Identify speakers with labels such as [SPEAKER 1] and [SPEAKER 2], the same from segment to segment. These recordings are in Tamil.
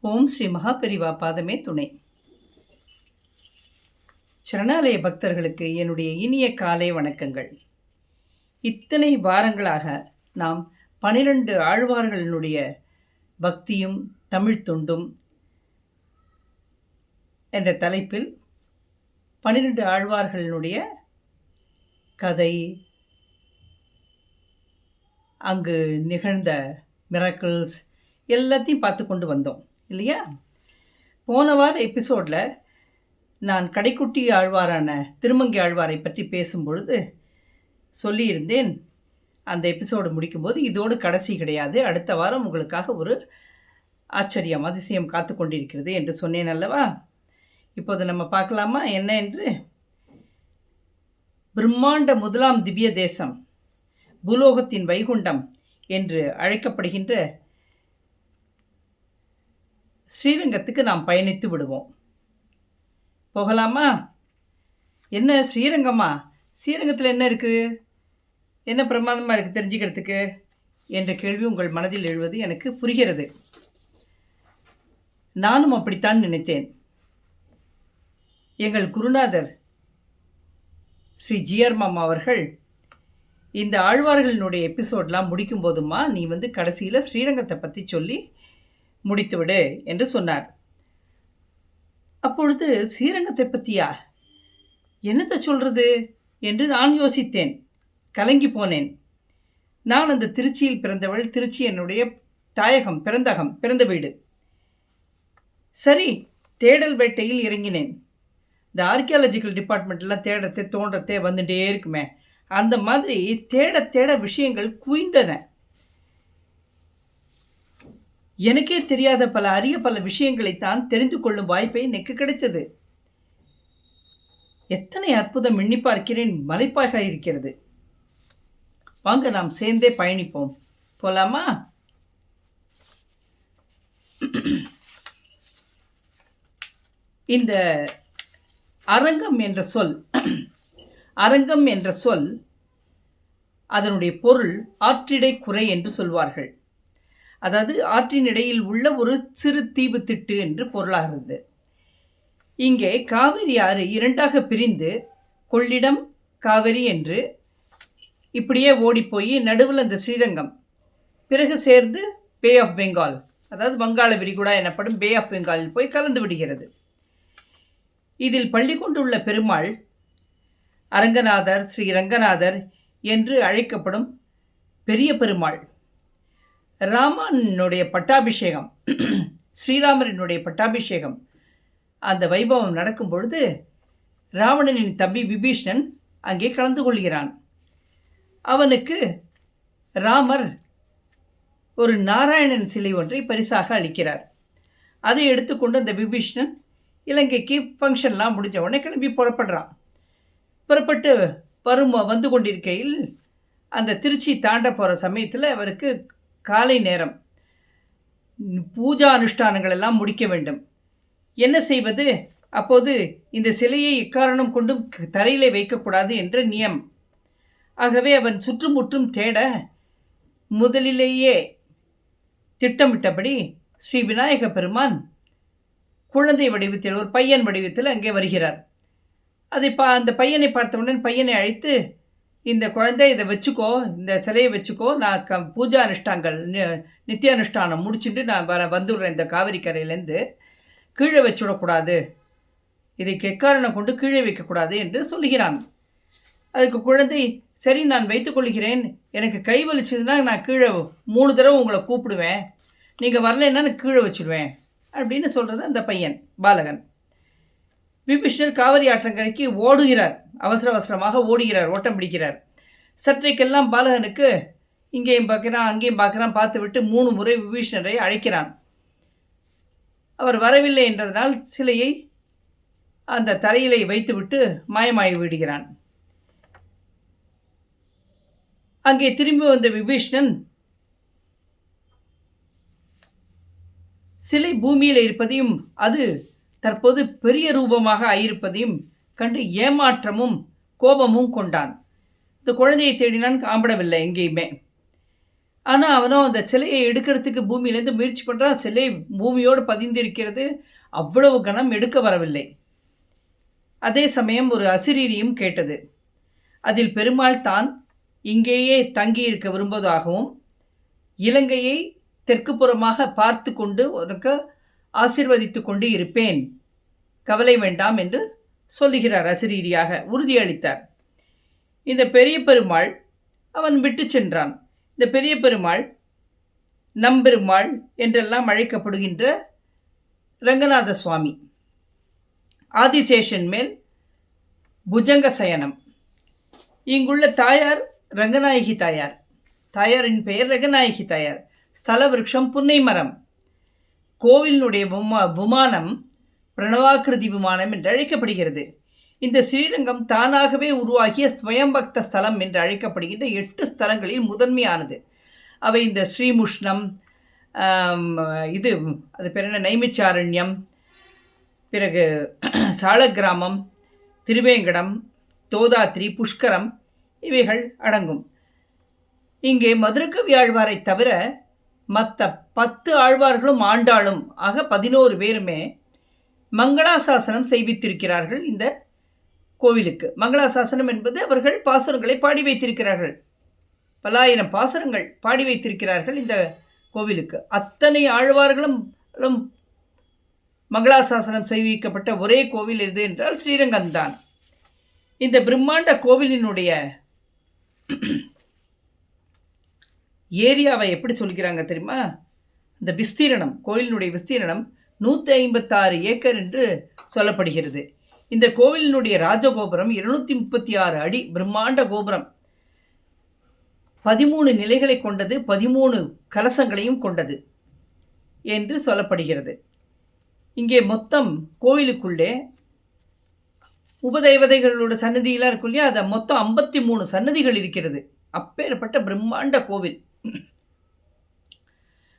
[SPEAKER 1] ஓம் ஸ்ரீ மகாபெரிவா பாதமே துணை. சரணாலய பக்தர்களுக்கு என்னுடைய இனிய காலை வணக்கங்கள். இத்தனை வாரங்களாக நாம் 12 ஆழ்வார்களினுடைய பக்தியும் தமிழ் தொண்டும் என்ற தலைப்பில் 12 ஆழ்வார்களினுடைய கதை, அங்கு நிகழ்ந்த மிராக்கிள்ஸ் எல்லாத்தையும் பார்த்து கொண்டு வந்தோம் இல்லையா? போன வார எபிசோடில் நான் கடைக்குட்டி ஆழ்வாரான திருமங்கை ஆழ்வாரை பற்றி பேசும்பொழுது சொல்லியிருந்தேன், அந்த எபிசோடு முடிக்கும்போது இதோடு கடைசி கிடையாது, அடுத்த வாரம் உங்களுக்காக ஒரு ஆச்சரியம் அதிசயம் காத்து கொண்டிருக்கிறது என்று சொன்னேன் அல்லவா? இப்போது நம்ம பார்க்கலாமா என்ன என்று? பிரம்மாண்ட முதலாம் திவ்ய தேசம், பூலோகத்தின் வைகுண்டம் என்று அழைக்கப்படுகின்ற ஸ்ரீரங்கத்துக்கு நாம் பயணித்து விடுவோம். போகலாமா? என்ன ஸ்ரீரங்கமா? ஸ்ரீரங்கத்தில் என்ன இருக்குது, என்ன பிரமாதமாக இருக்குது தெரிஞ்சுக்கிறதுக்கு என்ற கேள்வி உங்கள் மனதில் எழுவது எனக்கு புரிகிறது. நானும் அப்படித்தான் நினைத்தேன். எங்கள் குருநாதர் ஸ்ரீ ஜிஆர் மாமா அவர்கள் இந்த ஆழ்வார்களினுடைய எபிசோட்லாம் முடிக்கும் போதுமா நீ கடைசியில் ஸ்ரீரங்கத்தை பற்றி சொல்லி முடித்துவிடு என்று சொன்னார். அப்பொழுது ஸ்ரீரங்கத்தை பற்றியா, என்னத்தை சொல்கிறது என்று நான் யோசித்தேன், கலங்கி போனேன். நான் அந்த திருச்சியில் பிறந்தவள், திருச்சி என்னுடைய தாயகம், பிறந்த வீடு. சரி, தேடல் வேட்டையில் இறங்கினேன். இந்த ஆர்கியாலஜிக்கல் டிபார்ட்மெண்ட்லாம் தேடத்தை தோன்றத்தை வந்துட்டே இருக்குமே, அந்த மாதிரி தேட தேட விஷயங்கள் குவிந்தன. எனக்கே தெரியாத பல விஷயங்களைத்தான் தெரிந்து கொள்ளும் வாய்ப்பை எனக்கு கிடைத்தது. எத்தனை அற்புதம் எண்ணி பார்க்கிறேன், மலைப்பாக இருக்கிறது. வாங்க நாம் சேர்ந்தே பயணிப்போம். போலாமா? இந்த அரங்கம் என்ற சொல் அதனுடைய பொருள் ஆற்றிடை குறை என்று சொல்வார்கள். அதாவது ஆற்றின் இடையில் உள்ள ஒரு சிறு தீவு திட்டு என்று பொருளாகிறது. இங்கே காவிரி ஆறு இரண்டாக பிரிந்து கொள்ளிடம் காவிரி என்று இப்படியே ஓடிப்போய் நடுவில் அந்த ஸ்ரீரங்கம், பிறகு சேர்ந்து பே ஆஃப் பெங்கால், அதாவது வங்காள விரிகுடா எனப்படும் பே ஆஃப் பெங்காலில் போய் கலந்து விடுகிறது. இதில் பள்ளி கொண்டுள்ள பெருமாள் அரங்கநாதர், ஸ்ரீ ரங்கநாதர் என்று அழைக்கப்படும் பெரிய பெருமாள். ராமனுடைய பட்டாபிஷேகம், ஸ்ரீராமரினுடைய பட்டாபிஷேகம், அந்த வைபவம் நடக்கும் பொழுது ராவணனின் தம்பி விபீஷணன் அங்கே கலந்து கொள்கிறான். அவனுக்கு ராமர் ஒரு நாராயணன் சிலை ஒன்றை பரிசாக அளிக்கிறார். அதை எடுத்துக்கொண்டு அந்த விபீஷணன் இலங்கைக்கு ஃபங்க்ஷன்லாம் முடிஞ்ச உடனே கிளம்பி புறப்பட்டு வந்து கொண்டிருக்கையில் அந்த திருச்சி தாண்ட போகிற சமயத்தில் அவருக்கு காலை நேரம், பூஜா அனுஷ்டானங்கள் எல்லாம் முடிக்க வேண்டும். என்ன செய்வது? அப்போது இந்த சிலையை எக்காரணம் கொண்டும் தரையிலே வைக்கக்கூடாது என்ற நியம். ஆகவே அவன் சுற்றுமுற்றும் தேட முதலிலேயே திட்டமிட்டபடி ஸ்ரீ விநாயக பெருமான் குழந்தை வடிவத்தில், ஒரு பையன் வடிவத்தில் அங்கே வருகிறார். அந்த பையனை பார்த்தவுடன் பையனை அழைத்து, இந்த குழந்தை இதை வச்சுக்கோ, இந்த சிலையை வச்சுக்கோ, நான் பூஜா அனுஷ்டானங்கள் நித்திய அனுஷ்டானம் முடிச்சுட்டு நான் வந்துடுறேன், இந்த காவிரி கரையிலேருந்து கீழே வச்சுடக்கூடாது, இதை எக்காரணம் கொண்டு கீழே வைக்கக்கூடாது என்று சொல்லுகிறான். அதுக்கு குழந்தை, சரி நான் வைத்துக்கொள்கிறேன், எனக்கு கை வலிச்சதுன்னா நான் கீழே 3 தடவை உங்களை கூப்பிடுவேன், நீங்கள் வரலைன்னா நான் கீழே வச்சுடுவேன் அப்படின்னு சொல்கிறது அந்த பையன், பாலகன். விபீஷணர் காவிரி ஆற்றங்கரைக்கு ஓடுகிறார், அவசரமாக ஓடுகிறார், ஓட்டம் பிடிக்கிறார். சற்றைக்கெல்லாம் பாலகனுக்கு இங்கேயும் பார்க்குறான் அங்கேயும் பார்க்குறான், பார்த்து விட்டு 3 முறை விபீஷணரை அழைக்கிறான். அவர் வரவில்லை என்றதனால் சிலையை அந்த தரையிலே வைத்துவிட்டு மாயமாகி விடுகிறான். அங்கே திரும்பி வந்த விபீஷணன் சிலை பூமியில் இருப்பதையும் அது தற்போது பெரிய ரூபமாக ஆயிருப்பதையும் கண்டு ஏமாற்றமும் கோபமும் கொண்டான். இந்த குழந்தையை தேடினான், காணப்படவில்லை எங்கேயுமே. ஆனால் அவனும் அந்த சிலையை எடுக்கிறதுக்கு பூமியிலேருந்து முயற்சி பண்ணுறான். சிலை பூமியோடு பதிந்திருக்கிறது. அவ்வளவு கனம் எடுக்க வரவில்லை. அதே சமயம் ஒரு அசிரீரியும் கேட்டது. அதில் பெருமாள் தான் இங்கேயே தங்கியிருக்க விரும்புவதாகவும் இலங்கையை தெற்கு புறமாக பார்த்து கொண்டு உனக்கு ஆசீர்வதித்து கொண்டு இருப்பேன், கவலை வேண்டாம் என்று சொல்லுகிறார். அசிரீரியாக உறுதியளித்தார். இந்த பெரிய பெருமாள் அவன் விட்டு சென்றான். இந்த பெரிய பெருமாள் நம்பெருமாள் என்றெல்லாம் அழைக்கப்படுகின்ற ரங்கநாத சுவாமி ஆதிசேஷன் மேல் புஜங்க சயனம். இங்குள்ள தாயார் ரங்கநாயகி தாயார். தாயாரின் பெயர் ரங்கநாயகி தாயார். ஸ்தல விருட்சம் புன்னை மரம். கோவிலினுடைய விமானம் பிரணவாக்கிருதி விமானம் என்று அழைக்கப்படுகிறது. இந்த ஸ்ரீரங்கம் தானாகவே உருவாகிய ஸ்வயம்பக்த ஸ்தலம் என்று அழைக்கப்படுகின்ற 8 ஸ்தலங்களில் முதன்மையானது. அவை இந்த ஸ்ரீமுஷ்ணம், அது பேர் என்ன, நைமிச்சாரண்யம், பிறகு சாலக்கிராமம், திருவேங்கடம், தோதாத்ரி, புஷ்கரம் இவைகள் அடங்கும். இங்கே மதுரகவி ஆழ்வாரை தவிர மற்ற 10 ஆழ்வார்களும் ஆண்டாளும் ஆக 11 பேருமே மங்களாசாசனம் செய்வித்திருக்கிறார்கள். இந்த கோவிலுக்கு மங்களாசாசனம் என்பது அவர்கள் பாசுரங்களை பாடி வைத்திருக்கிறார்கள். பல்லாயிரம் பாசுரங்கள் பாடி வைத்திருக்கிறார்கள் இந்த கோவிலுக்கு. அத்தனை ஆழ்வார்களும் மங்களாசாசனம் செய்விக்கப்பட்ட ஒரே கோவில் எது என்றால் ஸ்ரீரங்கம்தான். இந்த பிரம்மாண்ட கோவிலினுடைய ஏரியாவை எப்படி சொல்கிறாங்க தெரியுமா? இந்த விஸ்தீரணம், கோயிலினுடைய விஸ்தீரணம் 156 ஏக்கர் என்று சொல்லப்படுகிறது. இந்த கோவிலினுடைய ராஜகோபுரம் 236 அடி பிரம்மாண்ட கோபுரம். 13 நிலைகளை கொண்டது, 13 கலசங்களையும் கொண்டது என்று சொல்லப்படுகிறது. இங்கே மொத்தம் கோயிலுக்குள்ளே உபதேவதைகளோட சன்னதியெல்லாம் இருக்கும் இல்லையா, அதை மொத்தம் 53 சன்னதிகள் இருக்கிறது. அப்பேற்பட்ட பிரம்மாண்ட கோவில்.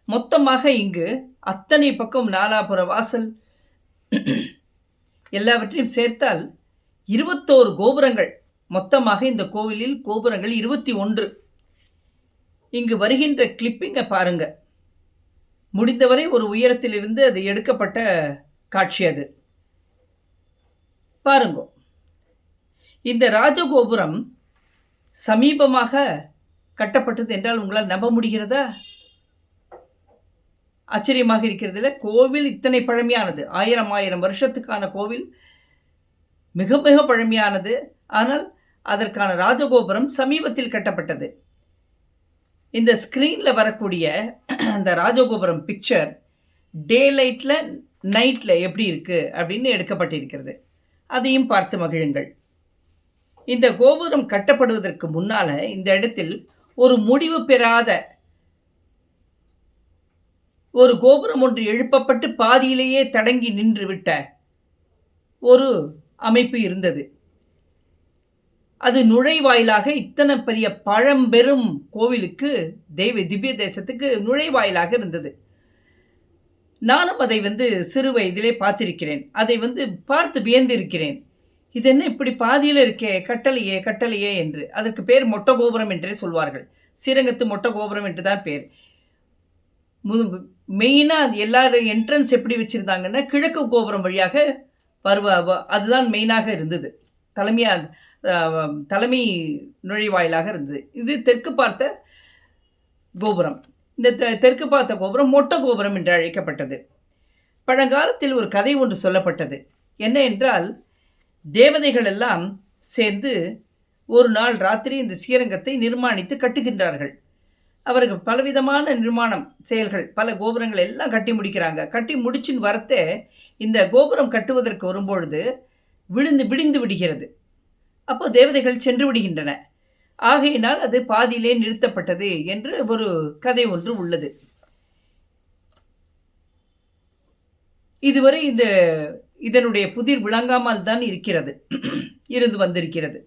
[SPEAKER 1] மொத்தமாக இங்கு அத்தனை பக்கம் நாலாபுர வாசல் எல்லாவற்றையும் சேர்த்தால் 21 கோபுரங்கள். மொத்தமாக இந்த கோவிலில் கோபுரங்கள் 21. இங்கு வருகின்ற கிளிப்பிங்கை பாருங்க. முடிந்தவரை ஒரு உயரத்திலிருந்து அது எடுக்கப்பட்ட காட்சி அது பாருங்க. இந்த ராஜகோபுரம் சமீபமாக கட்டப்பட்டது என்றால் உங்களால் நம்ப முடிகிறதா? ஆச்சரியமாக இருக்கிறது இல்லை? கோவில் இத்தனை பழமையானது, 1000 வருஷத்துக்கான கோவில், மிக மிக பழமையானது. ஆனால் அதற்கான ராஜகோபுரம் சமீபத்தில் கட்டப்பட்டது. இந்த ஸ்க்ரீனில் வரக்கூடிய அந்த ராஜகோபுரம் பிக்சர் டே லைட்டில் நைட்டில் எப்படி இருக்குது அப்படின்னு எடுக்கப்பட்டிருக்கிறது. அதையும் பார்த்து மகிழுங்கள். இந்த கோபுரம் கட்டப்படுவதற்கு முன்னால் இந்த இடத்தில் ஒரு முடிவு பெறாத ஒரு கோபுரம் ஒன்று எழுப்பப்பட்டு பாதியிலேயே தடங்கி நின்றுவிட்ட ஒரு அமைப்பு இருந்தது. அது நுழைவாயிலாக, இத்தனை பெரிய பழம்பெரும் கோவிலுக்கு, திவ்ய தேசத்துக்கு நுழைவாயிலாக இருந்தது. நானும் அதை சிறு வயதிலே பார்த்திருக்கிறேன். அதை பார்த்து வியந்திருக்கிறேன். இது என்ன இப்படி பாதியில் இருக்கே, கட்டளையே என்று. அதற்கு பேர் மொட்டை கோபுரம் என்றே சொல்வார்கள். ஸ்ரீரங்கத்து மொட்டை கோபுரம் என்று தான் பேர். மெயினாக அது எல்லாரும் என்ட்ரன்ஸ் எப்படி வச்சுருந்தாங்கன்னா கிழக்கு கோபுரம் வழியாக அதுதான் மெயினாக இருந்தது. தலைமை நுழைவாயிலாக இருந்தது. இது தெற்கு பார்த்த கோபுரம். இந்த தெற்கு பார்த்த கோபுரம் மொட்டை கோபுரம் என்று அழைக்கப்பட்டது. பழங்காலத்தில் ஒரு கதை ஒன்று சொல்லப்பட்டது. என்ன என்றால், தேவதைகள் எல்லாம் சேர்ந்து ஒரு நாள் ராத்திரி இந்த ஸ்ரீரங்கத்தை நிர்மாணித்து கட்டுகின்றார்கள். அவர்கள் பலவிதமான நிர்மாணம் செயல்கள், பல கோபுரங்கள் எல்லாம் கட்டி முடிக்கிறாங்க. கட்டி முடிச்சின்னு வரத்தே இந்த கோபுரம் கட்டுவதற்கு வரும்பொழுது விடிந்து விடுகிறது. அப்போ தேவதைகள் சென்று விடுகின்றன. ஆகையினால் அது பாதியிலே நிறுத்தப்பட்டது என்று ஒரு கதை ஒன்று உள்ளது. இதுவரை இதனுடைய புதிர் விளங்காமல் தான் இருந்து வந்திருக்கிறது.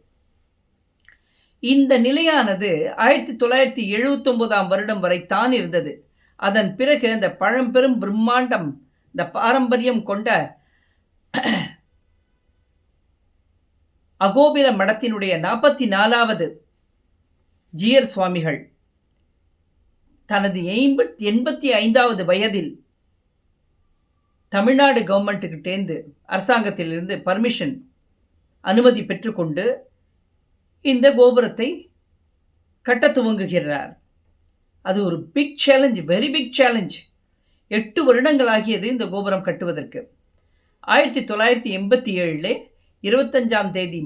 [SPEAKER 1] இந்த நிலையானது 1979 வருடம் வரை தான் இருந்தது. அதன் பிறகு அந்த பழம்பெரும் பிரம்மாண்டம், இந்த பாரம்பரியம் கொண்ட அகோபில மடத்தினுடைய 44வது ஜீயர் சுவாமிகள் தனது 85வது வயதில் தமிழ்நாடு கவர்மெண்ட்டுக்கிட்டேருந்து அரசாங்கத்திலிருந்து பர்மிஷன் அனுமதி பெற்றுக்கொண்டு இந்த கோபுரத்தை கட்ட துவங்குகிறார். அது ஒரு big challenge, very big challenge. 8 வருடங்கள் ஆகியது இந்த கோபுரம் கட்டுவதற்கு. 1987 25ஆம் தேதி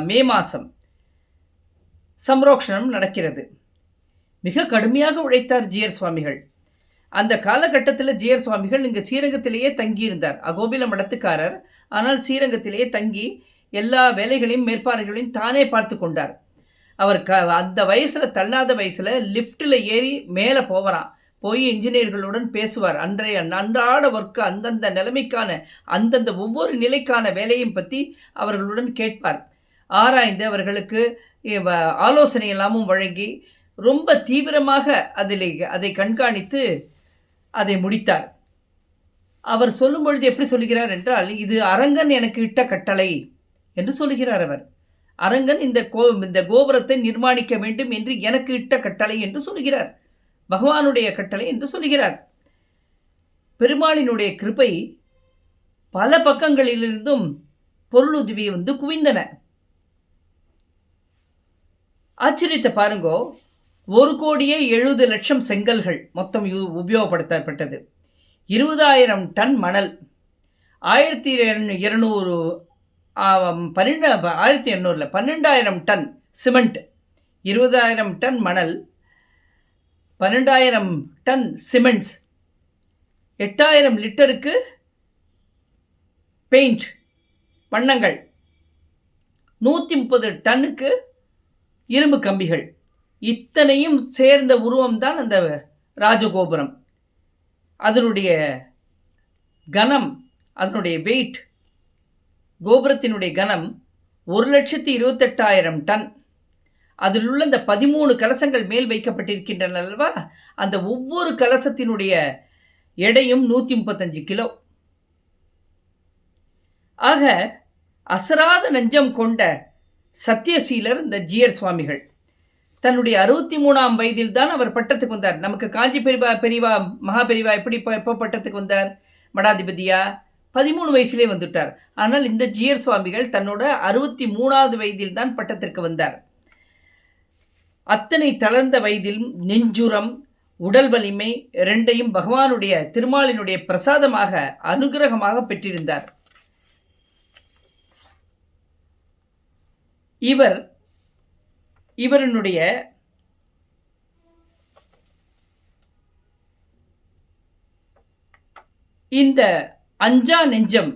[SPEAKER 1] மே மாதம் சம்ரோக்ஷணம் நடக்கிறது. மிக கடுமையாக உழைத்தார் ஜிஆர் சுவாமிகள். அந்த காலகட்டத்தில் ஜிஆர் சுவாமிகள் இங்கே ஸ்ரீரங்கத்திலேயே தங்கியிருந்தார். அகோபில மடத்துக்காரர், ஆனால் ஸ்ரீரங்கத்திலேயே தங்கி எல்லா வேலைகளையும் மேற்பார்வைகளையும் தானே பார்த்து கொண்டார். அவர் அந்த வயசில், தள்ளாத வயசில் லிஃப்ட்டில் ஏறி மேலே போய் இன்ஜினியர்களுடன் பேசுவார். அன்றாட ஒர்க்கு, அந்தந்த நிலைமைக்கான அந்தந்த ஒவ்வொரு நிலைக்கான வேலையும் பற்றி அவர்களுடன் கேட்பார். ஆராய்ந்து அவர்களுக்கு ஆலோசனை எல்லாமும் வழங்கி ரொம்ப தீவிரமாக அதை கண்காணித்து அதை முடித்தார். அவர் சொல்லும் பொழுது எப்படி சொல்லுகிறார் என்றால், இது அரங்கன் எனக்கு இட்ட கட்டளை என்று சொல்லுகிறார். அவர் அரங்கன் இந்த கோபுரத்தை நிர்மாணிக்க வேண்டும் என்று எனக்கு இட்ட கட்டளை என்று சொல்கிறார். பகவானுடைய கட்டளை என்று சொல்கிறார். பெருமாளினுடைய கிருபை பல பக்கங்களிலிருந்தும் பொருளுதவி குவிந்தன. ஆச்சரியத்தை பாருங்கோ, 1,70,00,000 செங்கல்கள் மொத்தம் உபயோகப்படுத்தப்பட்டது. 20,000 டன் மணல், 12,000 டன் சிமெண்ட், 20,000 டன் மணல், 12,000 டன் சிமெண்ட்ஸ், 8,000 லிட்டருக்கு பெயிண்ட் வண்ணங்கள், 130 டன்னுக்கு இரும்பு கம்பிகள், இத்தனையும் சேர்ந்த உருவம்தான் அந்த ராஜகோபுரம். அதனுடைய கனம், அதனுடைய வெயிட், கோபுரத்தினுடைய கனம் 1,28,000 டன். அதில் உள்ள இந்த 13 கலசங்கள் மேல் வைக்கப்பட்டிருக்கின்றன அல்லவா, அந்த ஒவ்வொரு கலசத்தினுடைய எடையும் 135 கிலோ. ஆக அசராத நெஞ்சம் கொண்ட சத்தியசீலர் இந்த ஜிஆர் சுவாமிகள். தன்னுடைய 63ஆம் வயதில் தான் அவர் பட்டத்துக்கு வந்தார். நமக்கு காஞ்சி பெரிவா மகா பெரிவா எப்போ பட்டத்துக்கு வந்தார்? மடாதிபதியா 13 வயசுலேயே வந்துட்டார். ஆனால் இந்த ஜிஆர் சுவாமிகள் தன்னோட 63ஆவது வயதில் தான் பட்டத்திற்கு வந்தார். அத்தனை தளர்ந்த வயதில் நெஞ்சுரம், உடல் வலிமை இரண்டையும் பகவானுடைய திருமாலினுடைய பிரசாதமாக, அனுகிரகமாக பெற்றிருந்தார். இவருடைய இந்த அஞ்சா நெஞ்சம்,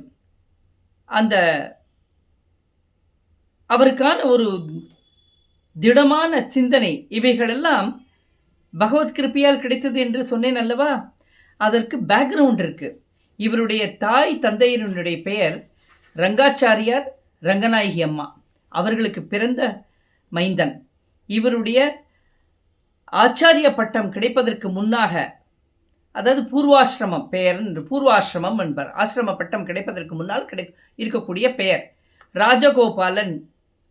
[SPEAKER 1] அந்த அவருக்கான ஒரு திடமான சிந்தனை, இவைகளெல்லாம் பகவத் கிருப்பையால் கிடைத்தது என்று சொன்னேன் அல்லவா. அதற்கு பேக்ரவுண்ட் இருக்கு. இவருடைய தாய் தந்தையினுடைய பெயர் ரங்காச்சாரியார், ரங்கநாயகி அம்மா. அவர்களுக்கு பிறந்த மைந்தன். இவருடைய ஆச்சாரிய பட்டம் கிடைப்பதற்கு முன்னாக, அதாவது பூர்வாசிரமம் பெயர் என்று பூர்வாசிரமம் என்பார். ஆசிரம பட்டம் கிடைப்பதற்கு முன்னால் இருக்கக்கூடிய பெயர்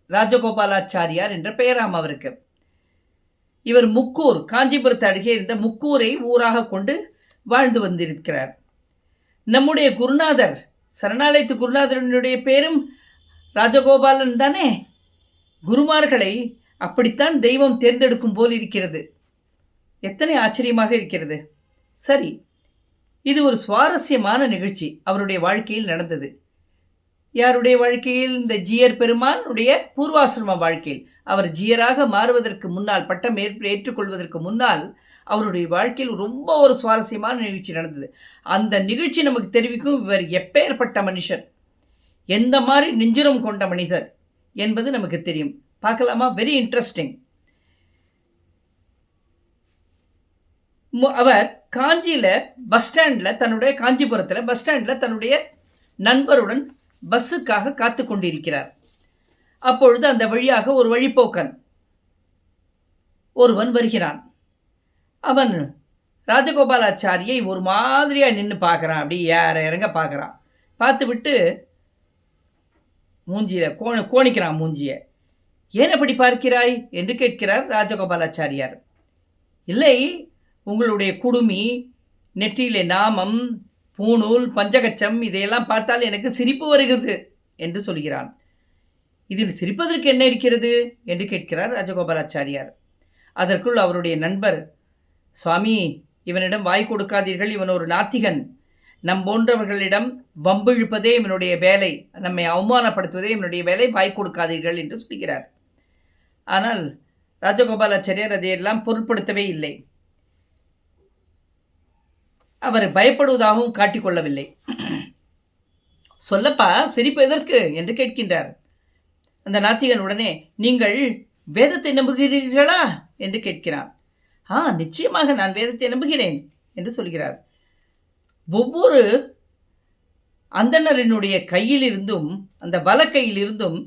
[SPEAKER 1] ராஜகோபாலாச்சாரியார் என்ற பெயராம் அவருக்கு. இவர் முக்கூர், காஞ்சிபுரத்து அருகே இருந்த முக்கூரை ஊராக கொண்டு வாழ்ந்து வந்திருக்கிறார். நம்முடைய குருநாதர், சரணாலயத்து குருநாதரனுடைய பேரும் ராஜகோபாலன் தானே. குருமார்களை அப்படித்தான் தெய்வம் தேர்ந்தெடுக்கும் போல் இருக்கிறது. எத்தனை ஆச்சரியமாக இருக்கிறது. சரி, இது ஒரு சுவாரஸ்யமான நிகழ்ச்சி அவருடைய வாழ்க்கையில் நடந்தது. யாருடைய வாழ்க்கையில்? இந்த ஜிஆர் பெருமானுடைய பூர்வாசிரம வாழ்க்கையில். அவர் ஜியராக மாறுவதற்கு முன்னால், பட்டம் ஏற்றுக்கொள்வதற்கு முன்னால் அவருடைய வாழ்க்கையில் ரொம்ப ஒரு சுவாரஸ்யமான நிகழ்ச்சி நடந்தது. அந்த நிகழ்ச்சி நமக்கு தெரிவிக்கும் இவர் எப்பேற்பட்ட மனுஷர், எந்த மாதிரி நெஞ்சுரம் கொண்ட மனிதர் என்பது நமக்கு தெரியும். பார்க்கலாமா? Very interesting. அவர் காஞ்சியில் பஸ் ஸ்டாண்டில், காஞ்சிபுரத்தில் பஸ் ஸ்டாண்டில் தன்னுடைய நண்பருடன் பஸ்ஸுக்காக காத்து கொண்டிருக்கிறார். அப்பொழுது அந்த வழியாக ஒரு வழிப்போக்கன் ஒருவன் வருகிறான். அவன் ராஜகோபாலாச்சாரியை ஒரு மாதிரியாக நின்று பார்க்குறான். அப்படி இறங்க பார்க்குறான். பார்த்து விட்டு மூஞ்சியில் கோணிக்கிறான். மூஞ்சியை ஏன் அப்படி பார்க்கிறாய் என்று கேட்கிறார் ராஜகோபாலாச்சாரியார். இல்லை, உங்களுடைய குடுமி, நெற்றியிலே நாமம், பூணூல், பஞ்சகச்சம் இதையெல்லாம் பார்த்தால் எனக்கு சிரிப்பு வருகிறது என்று சொல்கிறான். இதில் சிரிப்பதற்கு என்ன இருக்கிறது என்று கேட்கிறார் ராஜகோபாலாச்சாரியார். அதற்குள் அவருடைய நண்பர், சுவாமி, இவனிடம் வாய் கொடுக்காதீர்கள், இவன் ஒரு நாத்திகன். நம் போன்றவர்களிடம் வம்பிழுப்பதே இவனுடைய வேலை, நம்மை அவமானப்படுத்துவதே இவனுடைய வேலை, வாய் கொடுக்காதீர்கள் என்று சொல்கிறார். ஆனால் ராஜகோபாலாச்சாரியார் அதையெல்லாம் பொருட்படுத்தவே இல்லை. அவர் பயப்படுவதாகவும் காட்டிக்கொள்ளவில்லை. சொல்லப்பா, சிரிப்பு எதற்கு என்று கேட்கின்றார். அந்த நாத்திகன் உடனே, நீங்கள் வேதத்தை நம்புகிறீர்களா என்று கேட்கிறான். நிச்சயமாக நான் வேதத்தை நம்புகிறேன் என்று சொல்கிறார். ஒவ்வொரு அந்தணரினுடைய கையிலிருந்தும், அந்த வலக்கையிலிருந்தும்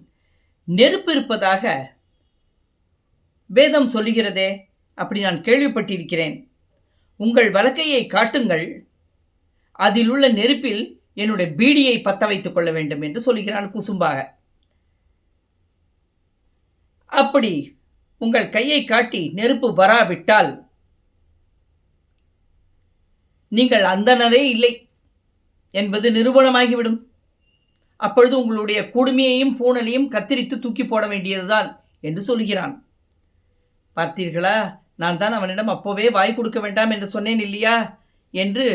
[SPEAKER 1] நெருப்பு இருப்பதாக வேதம் சொல்லுகிறதே, அப்படி நான் கேள்விப்பட்டிருக்கிறேன். உங்கள் வலக்கையை காட்டுங்கள், அதில் உள்ள நெருப்பில் என்னுடைய பீடியை பற்ற வைத்துக் கொள்ள வேண்டும் என்று சொல்கிறான் குசும்பாக. அப்படி உங்கள் கையை காட்டி நெருப்பு வராவிட்டால் நீங்கள் அந்தணரே இல்லை என்பது நிரூபணமாகிவிடும். அப்பொழுது உங்களுடைய குடுமையையும் பூணலையும் கத்திரித்து தூக்கி போட வேண்டியதுதான் என்று சொல்கிறான். பார்த்தீர்களா, நான் தான் அவனிடம் அப்போவே வாய் கொடுக்க வேண்டாம் என்று சொன்னேன் இல்லையா என்று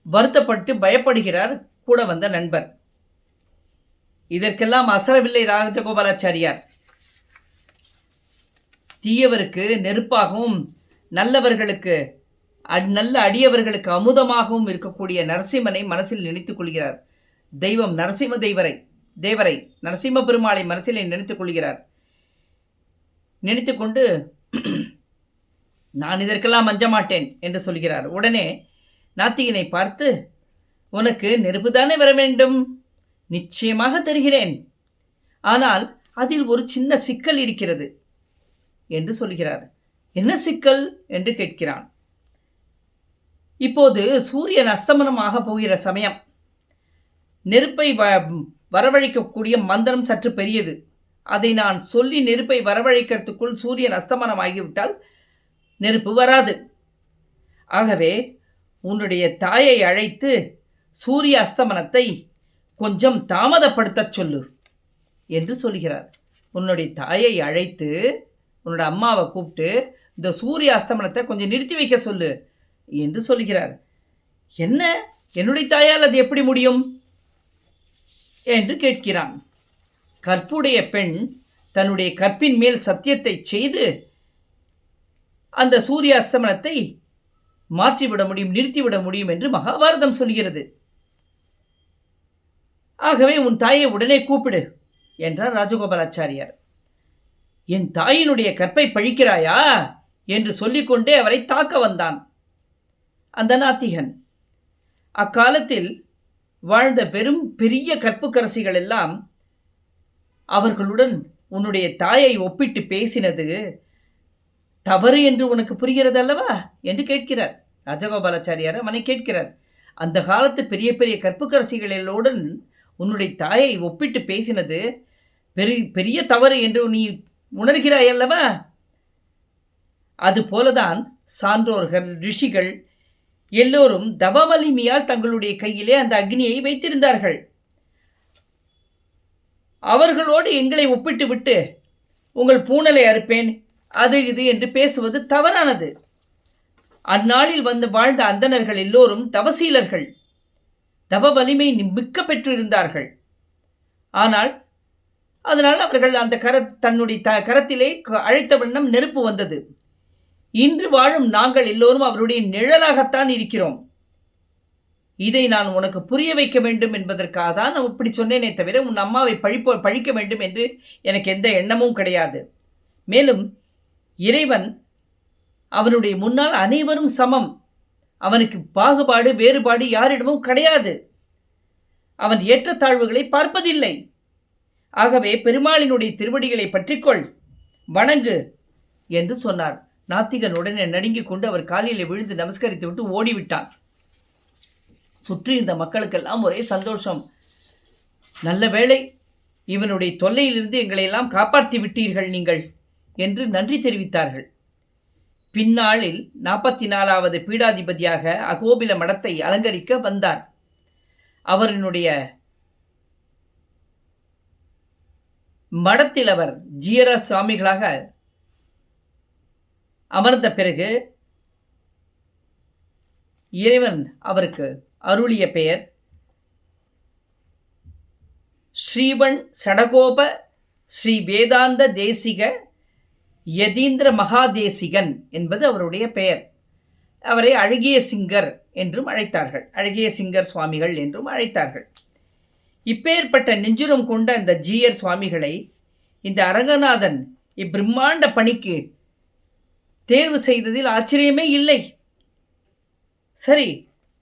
[SPEAKER 1] வருத்தப்பட்டு பயப்படுகிறார் கூட வந்த நண்பர். இதற்கெல்லாம் அசரவில்லை ராஜகோபாலாச்சாரியார். தீயவருக்கு நெருப்பாகவும் நல்லவர்களுக்கு நல்ல அடியவர்களுக்கு அமுதமாகவும் இருக்கக்கூடிய நரசிம்மனை மனசில் நினைத்துக் கொள்கிறார். தெய்வம் நரசிம்ம தேவரை நரசிம்ம பெருமாளை மனசில் நினைத்துக் கொள்கிறார். நினைத்து கொண்டு, நான் இதற்கெல்லாம் அஞ்ச மாட்டேன் என்று சொல்கிறார். உடனே நாத்திகனை பார்த்து, உனக்கு நெருப்பு தானே வர வேண்டும், நிச்சயமாக தருகிறேன், ஆனால் அதில் ஒரு சின்ன சிக்கல் இருக்கிறது என்று சொல்கிறார். என்ன சிக்கல் என்று கேட்கிறான். இப்போது சூரியன் அஸ்தமனமாக போகிற சமயம். நெருப்பை வரவழைக்கக்கூடிய மந்திரம் சற்று பெரியது. அதை நான் சொல்லி நெருப்பை வரவழைக்கிறதுக்குள் சூரியன் அஸ்தமனமாகிவிட்டால் நெருப்பு வராது. ஆகவே உன்னுடைய தாயை அழைத்து சூரிய அஸ்தமனத்தை கொஞ்சம் தாமதப்படுத்தச் சொல்லு என்று சொல்கிறார். உன்னுடைய தாயை அழைத்து, உன்னோட அம்மாவை கூப்பிட்டு இந்த சூரிய அஸ்தமனத்தை கொஞ்சம் நிறுத்தி வைக்க சொல்லு என்று சொல்கிறார். என்ன, என்னுடைய தாயால் அது எப்படி முடியும் என்று கேட்கிறான். கற்புடைய பெண் தன்னுடைய கற்பின் மேல் சத்தியத்தை செய்து அந்த சூரிய அஸ்தமனத்தை மாற்றிவிட முடியும், நிறுத்திவிட முடியும் என்று மகாபாரதம் சொல்கிறது. ஆகவே உன் தாயை உடனே கூப்பிடு என்றார் ராஜகோபாலாச்சாரியார். என் தாயினுடைய கற்பை பழிக்கிறாயா என்று சொல்லிக்கொண்டே அவரை தாக்க வந்தான் அந்த நாத்திகன். அக்காலத்தில் வாழ்ந்த பெரிய கற்புக்கரசிகள் எல்லாம் அவர்களுடன் உன்னுடைய தாயை ஒப்பிட்டு பேசினது தவறு என்று உனக்கு புரிகிறது அல்லவா என்று கேட்கிறார் ராஜகோபாலாச்சாரியார். அவனை கேட்கிறார், அந்த காலத்து பெரிய பெரிய கற்புக்கரசிகளோடன் உன்னுடைய தாயை ஒப்பிட்டு பேசினது பெரிய தவறு என்று நீ உணர்கிறாய் அல்லவா? அதுபோலதான் சான்றோர்கள், ரிஷிகள் எல்லோரும் தவவலிமையால் தங்களுடைய கையிலே அந்த அக்னியை வைத்திருந்தார்கள். அவர்களோடு எங்களை ஒப்பிட்டு விட்டு உங்கள் பூணலை அறுப்பேன், அது இது என்று பேசுவது தவறானது. அந்நாளில் வந்து வாழ்ந்த அந்தணர்கள் எல்லோரும் தவசீலர்கள், தவ வலிமை மிக்க பெற்றிருந்தார்கள். ஆனால் அதனால் அவர்கள் அந்த தன்னுடைய கரத்திலே அழைத்த வண்ணம் நெருப்பு வந்தது. இன்று வாழும் நாங்கள் எல்லோரும் அவருடைய நிழலாகத்தான் இருக்கிறோம். இதை நான் உனக்கு புரிய வைக்க வேண்டும் என்பதற்காக தான் நான் இப்படி சொன்னேனே தவிர உன் அம்மாவை பழிக்க வேண்டும் என்று எனக்கு எந்த எண்ணமும் கிடையாது. மேலும் இறைவன் அவனுடைய முன்னால் அனைவரும் சமம். அவனுக்கு பாகுபாடு, வேறுபாடு யாரிடமும் கிடையாது. அவன் ஏற்றத்தாழ்வுகளை பார்ப்பதில்லை. ஆகவே பெருமாளினுடைய திருவடிகளை பற்றிக்கொள், வணங்கு என்று சொன்னார். நாத்திகன் உடனே நடுங்கிக் கொண்டு அவர் காலில் விழுந்து நமஸ்கரித்து விட்டு ஓடிவிட்டான். சுற்றி இந்த மக்களுக்கெல்லாம் ஒரே சந்தோஷம். நல்ல வேளை, இவனுடைய தொல்லையிலிருந்து எங்களை எல்லாம் காப்பாற்றி விட்டீர்கள் நீங்கள் என்று நன்றி தெரிவித்தார்கள். பின்னாளில் 44வது பீடாதிபதியாக அகோபில மடத்தை அலங்கரிக்க வந்தார். அவரினுடைய மடத்தில் அவர் ஜீயர சுவாமிகளாக அமர்ந்த பிறகு இறைவன் அவருக்கு அருளிய பெயர் ஸ்ரீவன் சடகோப ஸ்ரீ வேதாந்த தேசிக யதீந்திர மகாதேசிகன் என்பது அவருடைய பெயர். அவரை அழகிய சிங்கர் என்றும் அழைத்தார்கள், அழகிய சிங்கர் சுவாமிகள் என்றும் அழைத்தார்கள். இப்பேற்பட்ட நெஞ்சுரம் கொண்ட அந்த ஜீயர் சுவாமிகளை இந்த அரங்கநாதன் இப்பிரம்மாண்ட பணிக்கு தேர்வு செய்ததில் ஆச்சரியமே இல்லை. சரி,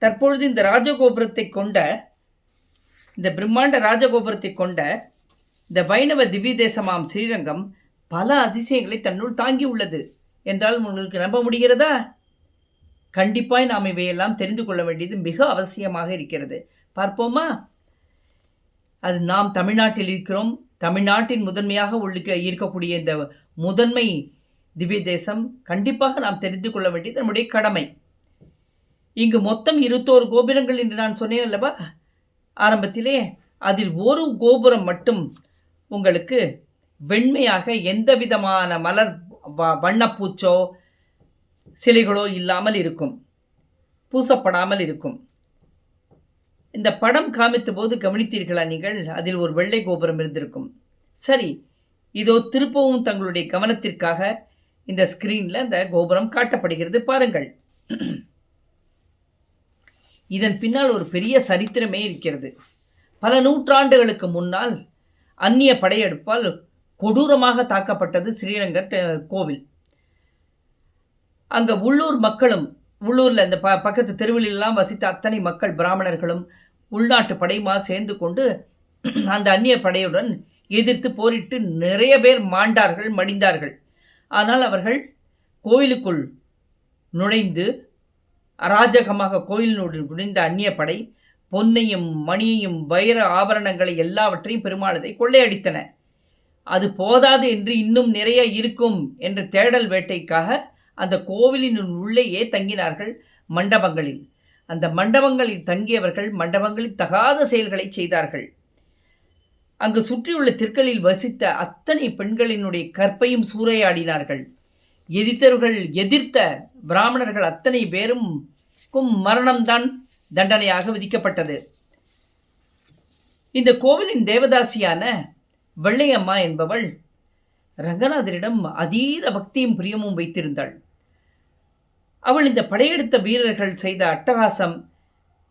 [SPEAKER 1] தற்பொழுது இந்த ராஜகோபுரத்தை கொண்ட, இந்த பிரம்மாண்ட ராஜகோபுரத்தை கொண்ட இந்த வைணவ திவ்ய தேசமாம் ஸ்ரீரங்கம் பல அதிசயங்களை தன்னுள் தாங்கி உள்ளது என்றால் உங்களுக்கு நம்ப முடிகிறதா? கண்டிப்பாய் நாம் இவையெல்லாம் தெரிந்து கொள்ள வேண்டியது மிக அவசியமாக இருக்கிறது. பார்ப்போமா? அது நாம் தமிழ்நாட்டில் இருக்கிறோம். தமிழ்நாட்டின் முதன்மையாக இருக்கக்கூடிய இந்த முதன்மை திவ்ய தேசம் கண்டிப்பாக நாம் தெரிந்து கொள்ள வேண்டியது நம்முடைய கடமை. இங்கு மொத்தம் 21 கோபுரங்கள் என்று நான் சொன்னேன் அல்லவா ஆரம்பத்திலே. அதில் ஒரு கோபுரம் மட்டும் உங்களுக்கு வெண்மையாக எந்த விதமான மலர் வண்ணப்பூச்சோ சிலைகளோ இல்லாமல் இருக்கும், பூசப்படாமல் இருக்கும். இந்த படம் காமித்த போது கவனித்தீர்களா நீங்கள்? அதில் ஒரு வெள்ளை கோபுரம் இருந்திருக்கும். சரி, இதோ திருப்பவும் தங்களுடைய கவனத்திற்காக இந்த ஸ்கிரீனில் அந்த கோபுரம் காட்டப்படுகிறது, பாருங்கள். இதன் பின்னால் ஒரு பெரிய சரித்திரமே இருக்கிறது. பல நூற்றாண்டுகளுக்கு முன்னால் அந்நிய படையெடுப்பால் கொடூரமாக தாக்கப்பட்டது ஸ்ரீரங்கர் கோவில். அங்கே உள்ளூர் மக்களும், உள்ளூரில் அந்த பக்கத்து தெருவிலெல்லாம் வசித்த அத்தனை மக்கள், பிராமணர்களும் உள்நாட்டு படையுமா சேர்ந்து கொண்டு அந்த அந்நிய படையுடன் எதிர்த்து போரிட்டு நிறைய பேர் மாண்டார்கள், மடிந்தார்கள். ஆனால் அவர்கள் கோயிலுக்குள் நுழைந்து அராஜகமாக கோயிலினுடன் நுழைந்த அந்நிய படை பொன்னையும் மணியையும் வைர ஆபரணங்களை எல்லாவற்றையும் பெருமாளதை கொள்ளையடித்தன. அது போதாது என்று இன்னும் நிறைய இருக்கும் என்ற தேடல் வேட்டைக்காக அந்த கோவிலின் உள்ளேயே தங்கினார்கள் மண்டபங்களில். அந்த மண்டபங்களில் தங்கியவர்கள் மண்டபங்களில் தகாத செயல்களை செய்தார்கள். அங்கு சுற்றியுள்ள தெற்களில் வசித்த அத்தனை பெண்களினுடைய கற்பையும் சூறையாடினார்கள். எதிர்த்த பிராமணர்கள் அத்தனை பேருக்கும் மரணம்தான் தண்டனையாக விதிக்கப்பட்டது. இந்த கோவிலின் தேவதாசியான வெள்ளையம்மா என்பவள் ரங்கநாதரிடம் அதீத பக்தியும் பிரியமும் வைத்திருந்தாள். அவள் இந்த படையெடுத்த வீரர்கள் செய்த அட்டகாசம்,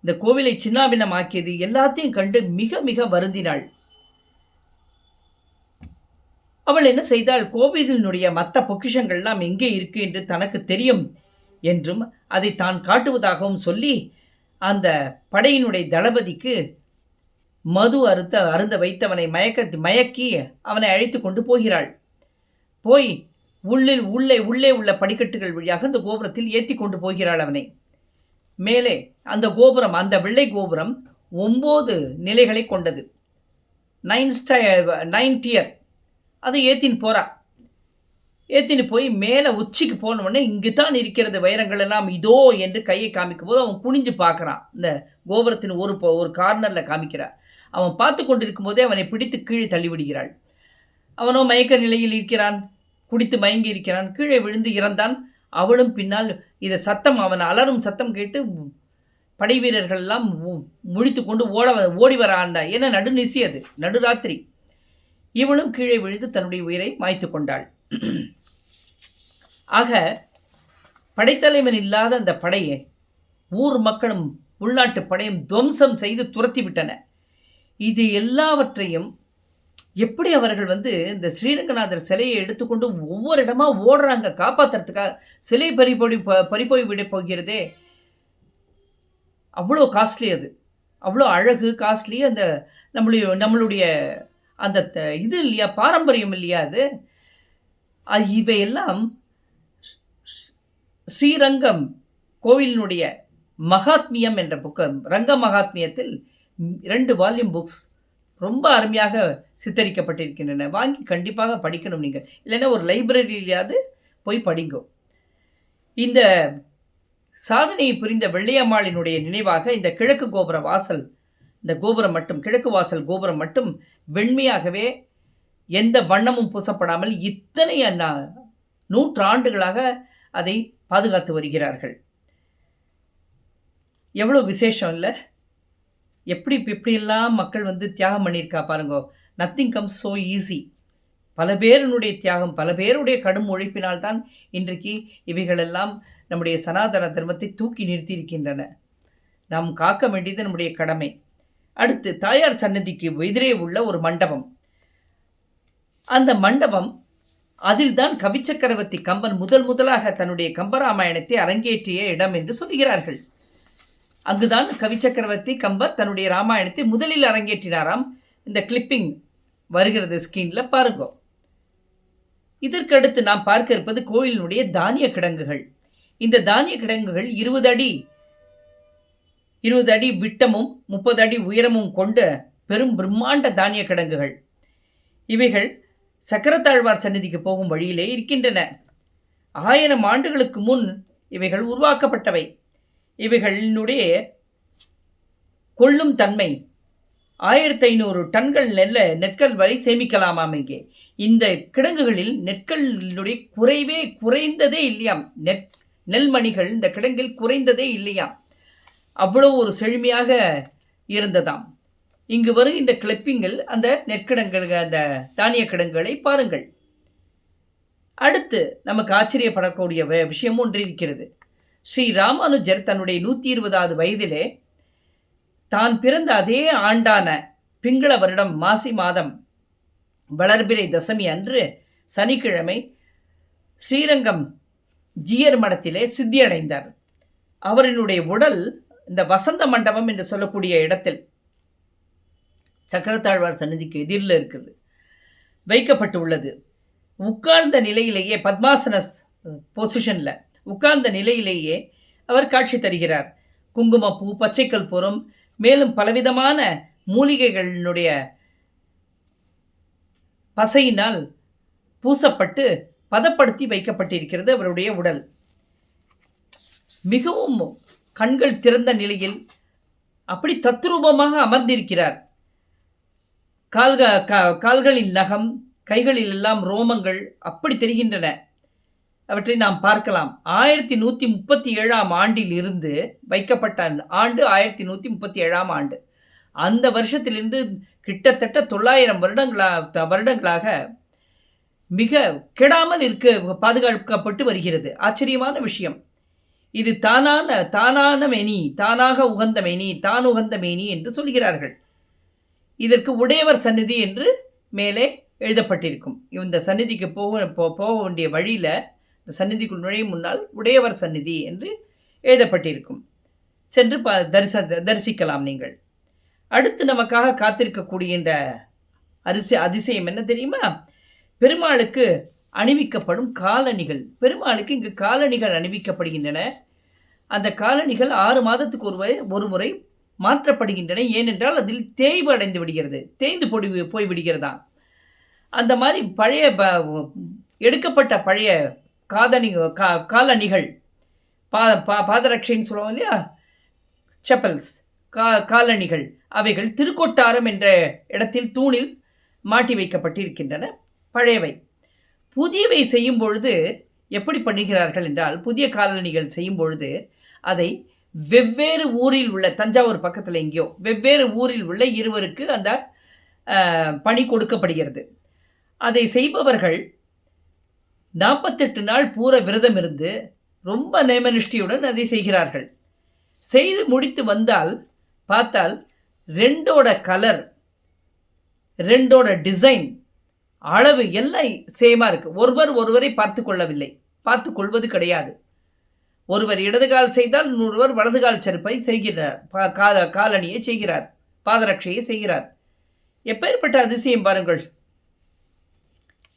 [SPEAKER 1] இந்த கோவிலை சின்னாபின்னமாக்கியது எல்லாத்தையும் கண்டு மிக மிக வருந்தினாள். அவள் என்ன செய்தாள்? கோவிலினுடைய மற்ற பொக்கிஷங்கள்லாம் எங்கே இருக்கு என்று தனக்கு தெரியும் என்றும் அதை தான் காட்டுவதாகவும் சொல்லி அந்த படையினுடைய தளபதிக்கு மது அருந்த வைத்தவனை மயக்கி அவனை அழைத்து கொண்டு போகிறாள். போய் உள்ளே உள்ள படிக்கட்டுகள் வழியாக அந்த கோபுரத்தில் ஏற்றி கொண்டு போகிறாள் அவனை. மேலே அந்த கோபுரம், அந்த வெள்ளை கோபுரம் 9 நிலைகளை கொண்டது, 9 tier. அதை ஏற்றின்னு போய் மேலே உச்சிக்கு போனவுடனே இங்கு தான் இருக்கிறது வைரங்கள் எல்லாம் இதோ என்று கையை காமிக்கும் போது அவன் குனிஞ்சு பார்க்குறான். இந்த கோபுரத்தின் ஒரு கார்னரில் காமிக்கிறான். அவன் பார்த்து கொண்டிருக்கும் போதே அவனை பிடித்து கீழே தள்ளிவிடுகிறாள். அவனோ மயக்க நிலையில் இருக்கிறான், குடித்து மயங்கி இருக்கிறான், கீழே விழுந்து இறந்தான். அவளும் பின்னால் இதை அவன் அலறும் சத்தம் கேட்டு படை வீரர்கள் எல்லாம் முழித்து கொண்டு ஓடி வரான். ஏன்னா நடுநிசி, அது நடுராத்திரி. இவளும் கீழே விழுந்து தன்னுடைய உயிரை மாய்த்து கொண்டாள். ஆக படைத்தலைவன் இல்லாத அந்த படையை ஊர் மக்களும் உள்நாட்டு படையும் துவம்சம் செய்து துரத்தி விட்டன. இது எல்லாவற்றையும் எப்படி அவர்கள் இந்த ஸ்ரீரங்கநாதர் சிலையை எடுத்துக்கொண்டு ஒவ்வொரு இடமா ஓடுறாங்க காப்பாற்றுறதுக்காக. சிலை பறிப்போய் விட போகிறதே, அவ்வளோ காஸ்ட்லி, அது அவ்வளோ அழகு, காஸ்ட்லி. அந்த நம்மளுடைய அந்த இது இல்லையா, பாரம்பரியம் இல்லையா அது. இவையெல்லாம் ஸ்ரீரங்கம் கோவிலினுடைய மகாத்மியம் என்ற புக்கம், ரங்க மகாத்மியத்தில் 2 வால்யூம் புக்ஸ் ரொம்ப அருமையாக சித்தரிக்கப்பட்டிருக்கின்றன. வாங்கி கண்டிப்பாக படிக்கணும் நீங்கள், இல்லைன்னா ஒரு லைப்ரரியிலையாவது போய் படிங்கோ. இந்த சாதனையை புரிந்த வெள்ளையம்மாளினுடைய நினைவாக இந்த கிழக்கு கோபுர வாசல், இந்த கோபுரம் மட்டும், கிழக்கு வாசல் கோபுரம் மட்டும் வெண்மையாகவே எந்த வண்ணமும் பூசப்படாமல் இத்தனை நூற்றாண்டுகளாக அதை பாதுகாத்து வருகிறார்கள். எவ்வளோ விசேஷம் இல்லை? எப்படியெல்லாம் மக்கள் தியாகம் பண்ணியிருக்கா பாருங்கோ. Nothing comes so easy. பல பேருனுடைய தியாகம், பல பேருடைய கடும் உழைப்பினால்தான் இன்றைக்கு இவைகளெல்லாம் நம்முடைய சனாதன தர்மத்தை தூக்கி நிறுத்தியிருக்கின்றன. நாம் காக்க வேண்டியது நம்முடைய கடமை. அடுத்து தாயார் சன்னதிக்கு எதிரே உள்ள ஒரு மண்டபம். அந்த மண்டபம், அதில்தான் கவிச்சக்கரவர்த்தி கம்பன் முதலாக தன்னுடைய கம்பராமாயணத்தை அரங்கேற்றிய இடம் என்று சொல்கிறார்கள். அங்குதான் கவிச்சக்கரவர்த்தி கம்பர் தன்னுடைய ராமாயணத்தை முதலில் அரங்கேற்றினாராம். இந்த கிளிப்பிங் வருகிறது ஸ்கிரீனில் பாருங்க. இதற்கடுத்து நாம் பார்க்க இருப்பது கோயிலினுடைய தானிய கிடங்குகள். இந்த தானிய கிடங்குகள் 20 அடி விட்டமும் 30 அடி உயரமும் கொண்ட பெரும் பிரம்மாண்ட தானிய கிடங்குகள். இவைகள் சக்கரத்தாழ்வார் சன்னதிக்கு போகும் வழியிலே இருக்கின்றன. 1000 ஆண்டுகளுக்கு முன் இவைகள் உருவாக்கப்பட்டவை. இவைகளினுடைய கொள்ளும் தன்மை 1500 டன்கள் நெற்கள் வரை சேமிக்கலாமாம். இங்கே இந்த கிடங்குகளில் நெற்களினுடைய குறைந்ததே இல்லையாம். நெல்மணிகள் இந்த கிடங்கில் குறைந்ததே இல்லையாம். அவ்வளோ ஒரு செழுமையாக இருந்ததாம். இங்கு வருகின்ற கிளிப்பிங்கில் அந்த நெற்கிடங்கள், அந்த தானிய கிடங்குகளை பாருங்கள். அடுத்து நமக்கு ஆச்சரியப்படக்கூடிய விஷயம் ஒன்று இருக்கிறது. ஸ்ரீ ராமானுஜர் தன்னுடைய 120வது வயதிலே தான் பிறந்த அதே ஆண்டான பிங்கள வருடம் மாசி மாதம் வளர்பிறை தசமி அன்று சனிக்கிழமை ஸ்ரீரங்கம் ஜீயர் மடத்திலே சித்தியடைந்தார். அவரினுடைய உடல் இந்த வசந்த மண்டபம் என்று சொல்லக்கூடிய இடத்தில், சக்கரத்தாழ்வார் சன்னதிக்கு எதிரில் இருக்கிறது, வைக்கப்பட்டு உள்ளது. உட்கார்ந்த நிலையிலேயே, பத்மாசன பொசிஷனில் உட்கார்ந்த நிலையிலேயே அவர் காட்சி தருகிறார். குங்குமப்பூ, பச்சைக்கல் பூரம், மேலும் பலவிதமான மூலிகைகளினுடைய பசையினால் பூசப்பட்டு பதப்படுத்தி வைக்கப்பட்டிருக்கிறது அவருடைய உடல். மிகவும் கண்கள் திறந்த நிலையில் அப்படி தத்ரூபமாக அமர்ந்திருக்கிறார். கால்களில் நகம், கைகளில் எல்லாம் ரோமங்கள் அப்படி தெரிகின்றன. அவற்றை நாம் பார்க்கலாம். 1137ஆம் ஆண்டில் இருந்து வைக்கப்பட்ட ஆண்டு 1137ஆம் ஆண்டு. அந்த வருஷத்திலிருந்து கிட்டத்தட்ட 900 வருடங்களாக மிக கெடாமல் பாதுகாக்கப்பட்டு வருகிறது. ஆச்சரியமான விஷயம் இது. தானான மேனி, தானாக உகந்த மேனி, தான் உகந்த மேனி என்று சொல்கிறார்கள். இதற்கு உடையவர் சந்நிதி என்று மேலே எழுதப்பட்டிருக்கும். இந்த சந்நிதிக்கு போக வேண்டிய வழியில், இந்த சந்நிதிக்குள் நுழையும் முன்னால் உடையவர் சந்நிதி என்று எழுதப்பட்டிருக்கும். சென்று தரிசிக்கலாம் நீங்கள். அடுத்து நமக்காக காத்திருக்கக்கூடிய இந்த அதிசயம் என்ன தெரியுமா? பெருமாளுக்கு அணிவிக்கப்படும் காலணிகள். பெருமாளுக்கு இங்கு காலணிகள் அணிவிக்கப்படுகின்றன. அந்த காலணிகள் 6 மாதத்துக்கு ஒரு முறை மாற்றப்படுகின்றன. ஏனென்றால் அதில் தேய்வு அடைந்து விடுகிறது, தேய்ந்து போய்விடுகிறதா. அந்த மாதிரி பழைய எடுக்கப்பட்ட பழைய காலணிகள், பாதரட்சைன்னு சொல்லுவோம் இல்லையா, செப்பல்ஸ், காலணிகள், அவைகள் திருக்கொட்டாரம் என்ற இடத்தில் தூணில் மாட்டி வைக்கப்பட்டிருக்கின்றன. பழையவை. புதியவை செய்யும் பொழுது எப்படி பண்ணுகிறார்கள் என்றால், புதிய காலணிகள் செய்யும் பொழுது அதை வெவ்வேறு ஊரில் உள்ள, தஞ்சாவூர் பக்கத்தில் எங்கேயோ வெவ்வேறு ஊரில் உள்ள இருவருக்கு அந்த பணி கொடுக்கப்படுகிறது. அதை செய்பவர்கள் 48 நாள் பூர விரதம் இருந்து ரொம்ப நேமனிஷ்டியுடன் அதை செய்கிறார்கள். செய்து முடித்து வந்தால் பார்த்தால் 2ஓட கலர், 2ஓட டிசைன், அளவு எல்லாம் சேமாக இருக்குது. ஒருவரை பார்த்து கொள்வது கிடையாது. ஒருவர் இடது கால் செய்தால் இன்னொருவர் வலது கால் செருப்பை செய்கிறார், காலணியை செய்கிறார், பாதரட்சையை செய்கிறார். எப்பேற்பட்ட அதிசயம் பாருங்கள்.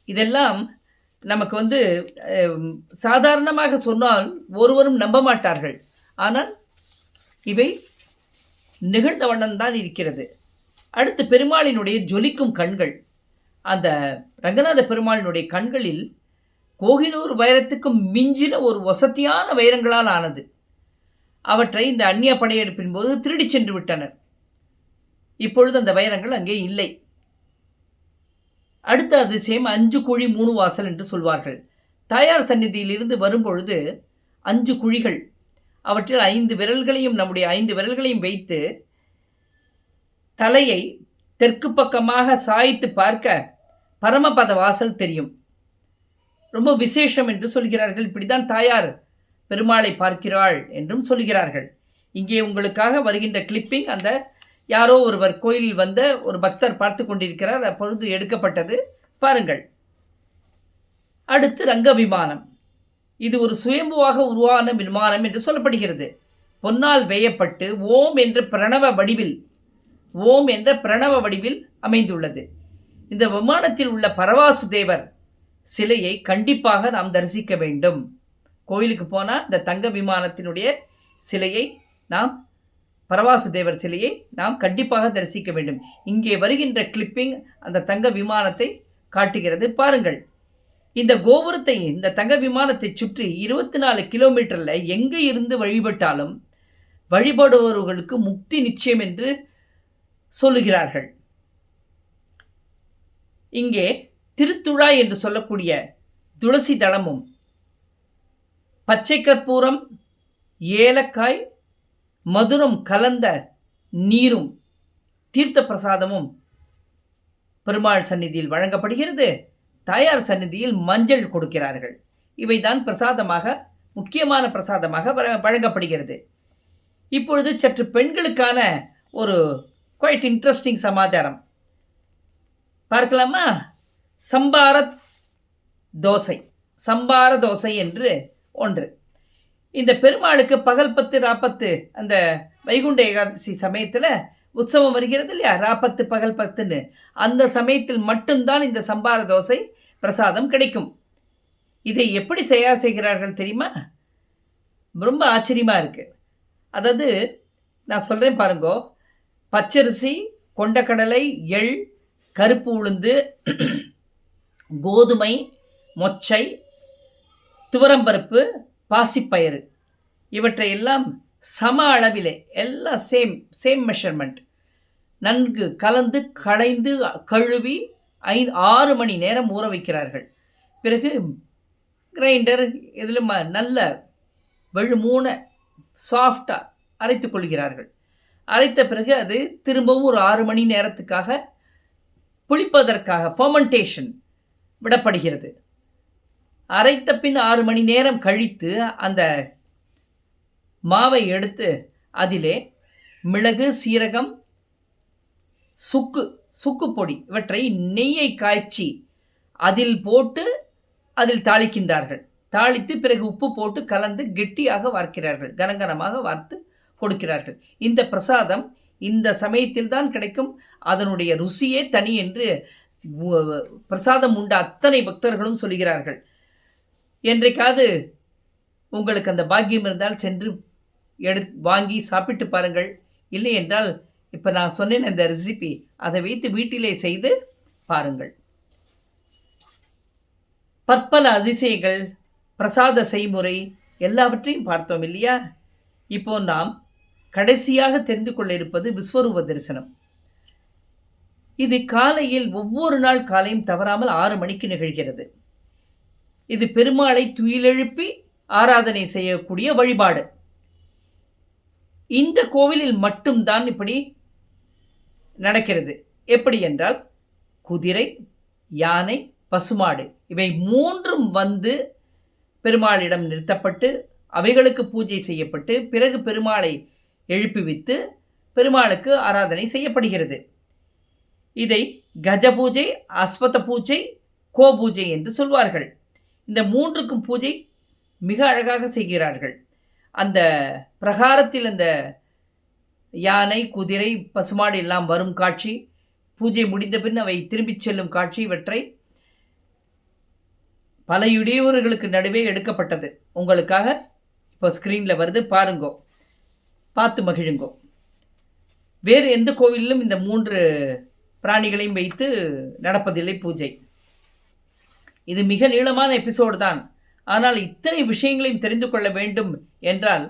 [SPEAKER 1] இதெல்லாம் நமக்கு சாதாரணமாக சொன்னால் ஒருவரும் நம்ப மாட்டார்கள். ஆனால் இவை நிகழ்ந்த வண்ணம்தான் இருக்கிறது. அடுத்து பெருமாளினுடைய ஜொலிக்கும் கண்கள். அந்த ரங்கநாத பெருமாளினுடைய கண்களில் கோஹினூர் வைரத்துக்கும் மிஞ்சின ஒரு வசதியான வைரங்களால் ஆனது. அவற்றை இந்த அந்நிய படையெடுப்பின் போது திருடி சென்று விட்டனர். இப்பொழுது அந்த வைரங்கள் அங்கே இல்லை. அடுத்த அதிசயம் 5 குழி 3 வாசல் என்று சொல்வார்கள். தாயார் சந்நிதியிலிருந்து வரும்பொழுது 5 குழிகள், அவற்றில் 5 விரல்களையும் நம்முடைய 5 விரல்களையும் வைத்து தலையை தெற்கு பக்கமாக சாய்த்து பார்க்க பரமபத வாசல் தெரியும். ரொம்ப விசேஷம் என்று சொல்கிறார்கள். இப்படித்தான் தாயார் பெருமாளை பார்க்கிறாள் என்றும் சொல்கிறார்கள். இங்கே உங்களுக்காக வருகின்ற கிளிப்பிங் அந்த யாரோ ஒருவர் கோயிலில் வந்த ஒரு பக்தர் பார்த்து கொண்டிருக்கிறார். அப்பொழுது எடுக்கப்பட்டது, பாருங்கள். அடுத்து ரங்க விமானம். இது ஒரு சுயம்புவாக உருவான விமானம் என்று சொல்லப்படுகிறது. பொன்னால் வேயப்பட்டு ஓம் என்ற பிரணவ வடிவில் அமைந்துள்ளது. இந்த விமானத்தில் உள்ள பரவாசுதேவர் சிலையை கண்டிப்பாக நாம் தரிசிக்க வேண்டும். கோயிலுக்கு போனால் இந்த தங்க விமானத்தினுடைய சிலையை பரவாசுதேவர் சிலையை நாம் கண்டிப்பாக தரிசிக்க வேண்டும். இங்கே வருகின்ற கிளிப்பிங் அந்த தங்க விமானத்தை காட்டுகிறது, பாருங்கள். இந்த கோபுரத்தை, இந்த தங்க விமானத்தை சுற்றி 24 கிலோமீட்டரில் எங்கே இருந்து வழிபட்டாலும் வழிபடுபவர்களுக்கு முக்தி நிச்சயம் என்று சொல்லுகிறார்கள். இங்கே திருத்துழாய் என்று சொல்லக்கூடிய துளசி தளமும் பச்சை கற்பூரம், ஏலக்காய், மதுரம் கலந்த நீரும் தீர்த்த பிரசாதமும் பெருமாள் சந்நிதியில் வழங்கப்படுகிறது. தாயார் சந்நிதியில் மஞ்சள் கொடுக்கிறார்கள். இவைதான் பிரசாதமாக, முக்கியமான பிரசாதமாக வழங்கப்படுகிறது. இப்பொழுது சற்று பெண்களுக்கான ஒரு குவைட் இன்ட்ரெஸ்டிங் சமாச்சாரம் பார்க்கலாமா? சம்பார தோசை என்று ஒன்று. இந்த பெருமாளுக்கு பகல் 10 ராப்பத்து அந்த வைகுண்ட ஏகாதசி சமயத்தில் உற்சவம் வருகிறது இல்லையா, ராப்பத்து பகல் 10ன்னு, அந்த சமயத்தில் மட்டும்தான் இந்த சம்பார தோசை பிரசாதம் கிடைக்கும். இதை எப்படி செய்கிறார்கள் தெரியுமா? ரொம்ப ஆச்சரியமாக இருக்குது. அதாவது நான் சொல்கிறேன் பாருங்கோ. பச்சரிசி, கொண்டக்கடலை, எள், கருப்பு உளுந்து, கோதுமை, மொச்சை, துவரம்பருப்பு, பாசிப்பயிறு இவற்றை எல்லாம் சம அளவிலே எல்லாம் சேம் மெஷர்மெண்ட் நன்கு கலந்து களைந்து கழுவி 6 மணி நேரம் ஊற வைக்கிறார்கள். பிறகு கிரைண்டர் இதில் நல்ல வெளுமூண சாஃப்டாக அரைத்து கொள்கிறார்கள். அரைத்த பிறகு அது திரும்பவும் ஒரு 6 மணி நேரத்துக்காக புளிப்பதற்காக ஃபர்மெண்டேஷன் விடப்படுகிறது. அரைத்த பின் 6 மணி நேரம் கழித்து அந்த மாவை எடுத்து அதிலே மிளகு, சீரகம், சுக்கு பொடி இவற்றை நெய்யை காய்ச்சி அதில் போட்டு அதில் தாளிக்கின்றார்கள். தாளித்து பிறகு உப்பு போட்டு கலந்து கெட்டியாக வார்க்கிறார்கள், கனகனமாக வார்த்து கொடுக்கிறார்கள். இந்த பிரசாதம் இந்த சமயத்தில் தான் கிடைக்கும். அதனுடைய ருசியே தனி என்று பிரசாதம் உண்ட அத்தனை பக்தர்களும் சொல்கிறார்கள். என்றைக்காவது உங்களுக்கு அந்த பாக்கியம் இருந்தால் சென்று வாங்கி சாப்பிட்டு பாருங்கள். இல்லை என்றால் இப்போ நான் சொன்னேன் அந்த ரெசிபி, அதை வைத்து வீட்டிலே செய்து பாருங்கள். பற்பல அதிசயங்கள், பிரசாத செய்முறை எல்லாவற்றையும் பார்த்தோம் இல்லையா? இப்போ நாம் கடைசியாக தெரிந்து கொள்ள இருப்பது விஸ்வரூப தரிசனம். இது காலையில் ஒவ்வொரு நாள் காலையும் தவறாமல் 6 மணிக்கு நிகழ்கிறது. இது பெருமாளை துயிலெழுப்பி ஆராதனை செய்யக்கூடிய வழிபாடு. இந்த கோவிலில் மட்டும்தான் இப்படி நடக்கிறது. எப்படி என்றால் குதிரை, யானை, பசுமாடு இவை 3ம் வந்து பெருமாளிடம் நிறுத்தப்பட்டு அவைகளுக்கு பூஜை செய்யப்பட்டு பிறகு பெருமாளை எழுப்பிவித்து பெருமாளுக்கு ஆராதனை செய்யப்படுகிறது. இதை கஜ பூஜை, அஸ்வத பூஜை, கோ பூஜை என்று சொல்வார்கள். இந்த 3க்கும் பூஜை மிக அழகாக செய்கிறார்கள். அந்த பிரகாரத்தில் அந்த யானை, குதிரை, பசுமாடு எல்லாம் வரும் காட்சி, பூஜை முடிந்த பின் அவை திரும்பிச் செல்லும் காட்சி, இவற்றை பல இடையூறுகளுக்கு நடுவே எடுக்கப்பட்டது. உங்களுக்காக இப்போ ஸ்க்ரீனில் வருது, பாருங்கோ, பார்த்து மகிழுங்கோ. வேறு எந்த கோவிலிலும் இந்த 3 பிராணிகளையும் வைத்து நடப்பதில்லை பூஜை. இது மிக நீளமான எபிசோடு தான். ஆனால் இத்தனை விஷயங்களையும் தெரிந்து கொள்ள வேண்டும் என்றால்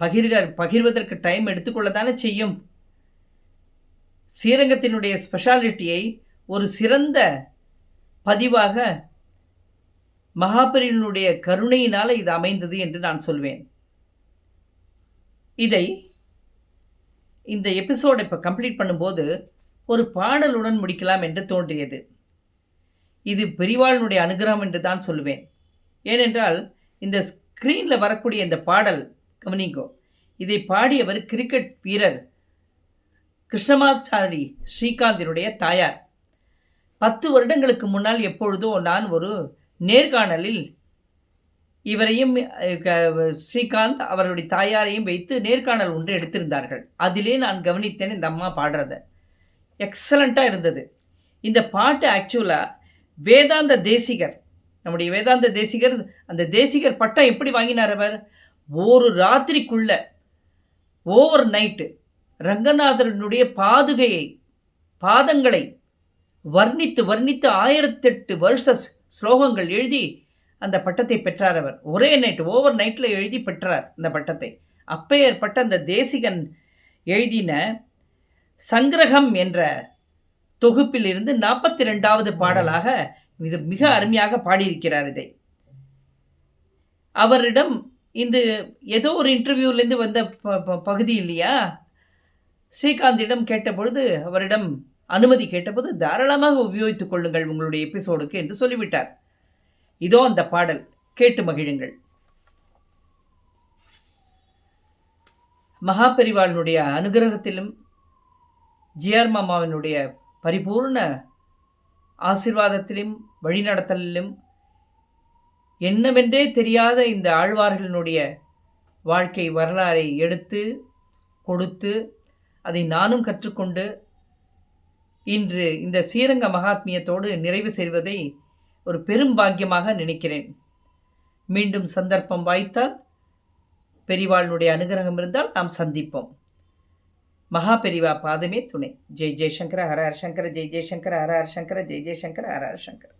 [SPEAKER 1] பகிர்வதற்கு டைம் எடுத்துக்கொள்ளத்தானே செய்யும். ஸ்ரீரங்கத்தினுடைய ஸ்பெஷாலிட்டியை ஒரு சிறந்த பதிவாக மகாபெரிவனுடைய கருணையினால் இது அமைந்தது என்று நான் சொல்வேன். இந்த எபிசோடை இப்போ கம்ப்ளீட் பண்ணும்போது ஒரு பாடலுடன் முடிக்கலாம் என்று தோன்றியது. இது பெரிவாளினுடைய அனுகிரகம் என்று தான் சொல்லுவேன். ஏனென்றால் இந்த ஸ்க்ரீனில் வரக்கூடிய இந்த பாடல் கவனிங்கோ, இதை பாடியவர் கிரிக்கெட் வீரர் கிருஷ்ணமாச்சாரி ஸ்ரீகாந்தினுடைய தாயார். 10 வருடங்களுக்கு முன்னால் எப்பொழுதோ நான் ஒரு நேர்காணலில் இவரையும் ஸ்ரீகாந்த் அவருடைய தாயாரையும் வைத்து நேர்காணல் ஒன்று எடுத்திருந்தார்கள். அதிலே நான் கவனித்தேன் இந்த அம்மா பாடுறத. எக்ஸலண்ட்டாக இருந்தது. இந்த பாட்டு ஆக்சுவலாக வேதாந்த தேசிகர், நம்முடைய வேதாந்த தேசிகர், அந்த தேசிகர் பட்டம் எப்படி வாங்கினார் அவர்? ஒரு ராத்திரிக்குள்ள ஓவர் நைட்டு ரங்கநாதரனுடைய பாதங்களை வர்ணித்து 1008 வருஷ ஸ்லோகங்கள் எழுதி அந்த பட்டத்தை பெற்றார் அவர். ஒரே நைட்டு ஓவர் நைட்டில் எழுதி பெற்றார் அந்த பட்டத்தை. அப்பேற்பட்ட அந்த தேசிகன் எழுதின சங்கிரகம் என்ற தொகுப்பிலிருந்து 42வது பாடலாக இது மிக அருமையாக பாடியிருக்கிறார். இதை அவரிடம் இந்த ஏதோ ஒரு இன்டர்வியூலேருந்து வந்த பகுதி இல்லையா, ஸ்ரீகாந்திடம் கேட்டபொழுது, அவரிடம் அனுமதி கேட்டபோது தாராளமாக உபயோகித்துக் கொள்ளுங்கள் உங்களுடைய எபிசோடுக்கு என்று சொல்லிவிட்டார். இதோ அந்த பாடல், கேட்டு மகிழுங்கள். மகாபெரிவாளினுடைய அனுகிரகத்திலும் ஜிஆர் மாமாவினுடைய பரிபூர்ண ஆசீர்வாதத்திலும் வழிநடத்தலிலும் என்னவென்றே தெரியாத இந்த ஆழ்வார்களினுடைய வாழ்க்கை வரலாறை எடுத்து கொடுத்து அதை நானும் கற்றுக்கொண்டு இன்று இந்த ஸ்ரீரங்க மகாத்மியத்தோடு நிறைவு செய்வதை ஒரு பெரும் பாக்கியமாக நினைக்கிறேன். மீண்டும் சந்தர்ப்பம் வாய்த்தால், பெரிவாளுடைய அனுகிரகம் இருந்தால் நாம் சந்திப்போம். மகா பெரிவா பாதமே துணை. ஜெய் ஜெய்சங்கர ஹர ஹர சங்கர, ஜெய் ஜெய்சங்கர ஹர ஹர சங்கர, ஜெய் ஜெய்சங்கர ஹர ஹர சங்கர.